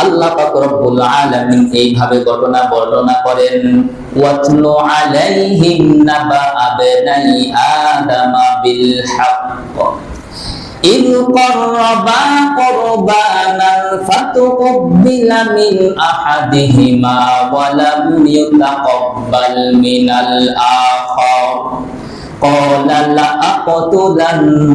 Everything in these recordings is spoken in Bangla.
আল্লাহ পাক রব্বুল আলামিন এইভাবে ঘটনা বর্ণনা করেন, ওয়াতলু আলাইহিম নাবা আবনাই আদামা বিল হক إذ قربا قربانا فتقبل من أحدهما ولم يتقبل من الآخر قال لأقتلنك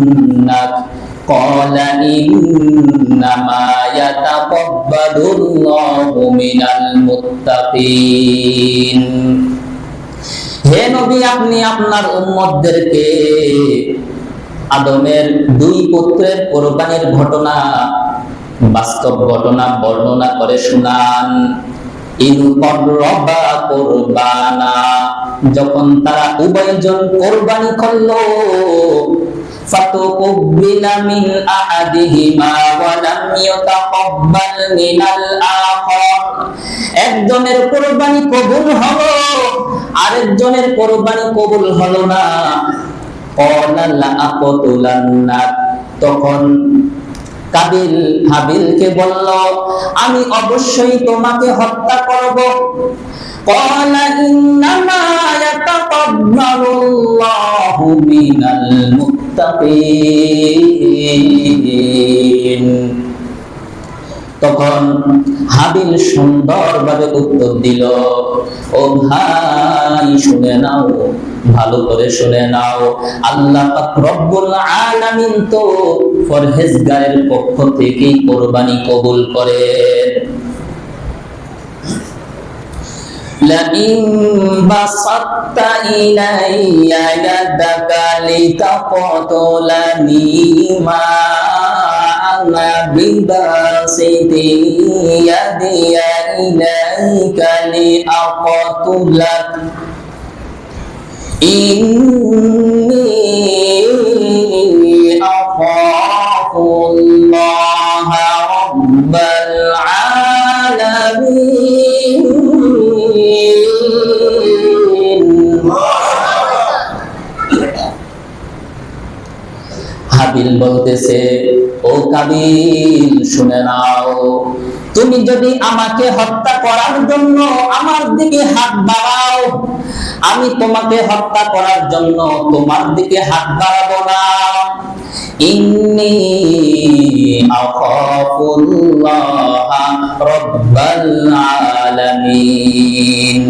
قال إنما يتقبل الله من المتقين হে নবী, আপনি আপনার উম্মতদেরকে আদমের দুই পুত্রের কোরবানির ঘটনা, বাস্তব ঘটনা বর্ণনা করে শুনান। ইন করবা কোরবানা, যখন তারা উভয়জন কোরবানি করলো, ফাতুকুবিলা মিন আহাদিহিমা ওয়া লাম ইউতাকাব্বাল মিনাল আখার, একজনের কোরবানি কবুল হলো, আরেকজনের কোরবানি কবুল হলো না। তখন কাবিল হাবিলকে বলল, আমি অবশ্যই তোমাকে হত্যা করব। ক্বালা ইন্নামা ইয়াতাকাব্বালুল্লাহু মিনাল মুত্তাকিন। তখন হাবিল সুন্দরভাবে উত্তর দিল, ও ভাই শুনে নাও, ভালো করে শুনে নাও, আল্লাহ পাক রব্বুল আলামিন তো পরহেজগারের পক্ষ থেকেই কোরবানি কবুল করেন। লাইন বাসাত্তা ইলাইয়া ইয়াদাকা লিতাকতুলানি মা আনা বিবাসিতি ইয়াদিয়া ইলাইকা লিআকতুলাক ইন্নী আখাফুল্লাহ রাব্বাল আলামিন। হাবিল বলতেছে, ও কাবিল শুনে নাও, তুমি যদি আমাকে হত্যা করার জন্য আমার দিকে হাত বাড়াও, আমি তোমাকে হত্যা করার জন্য তোমার দিকে হাত বাড়াবো না। ইন্নী আখাফুল্লাহ রাব্বাল আলামিন,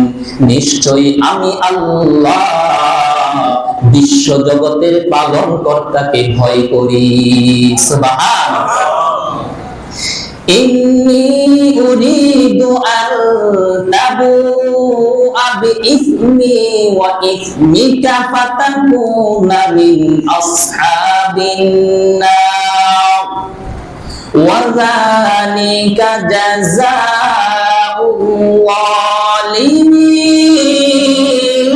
নিশ্চয়ই আমি আল্লাহ বিশ্ব জগতের পালন কর্তাকে ভয় করি। সুবহানাল্লাহ। ইন্নী উরিদু আন তাবুআ বিইসমি ওয়া ইসমিকা ফাতাকুনা মিন আসহাবিন নার ওয়া যালিকা জাযাউল যালিমিন।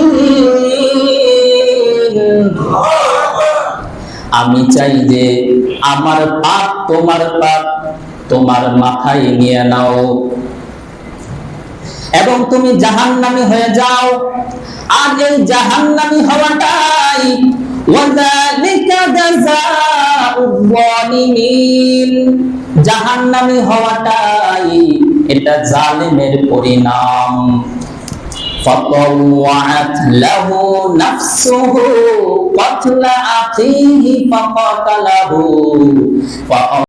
আমি চাই যে আমার পাপ তোমার মাথায় নিয়ে নাও এবং তুমি জাহান্নামী হয়ে যাও। আর এই জাহান্নামী হওয়াটাই ওয়াযালিকা জাযাউল যালিমিন, জাহান্নামী হওয়াটাই এটা জালেমের পরিণাম। فطوعت له نفسه قتل أخيه فقتله فأصبح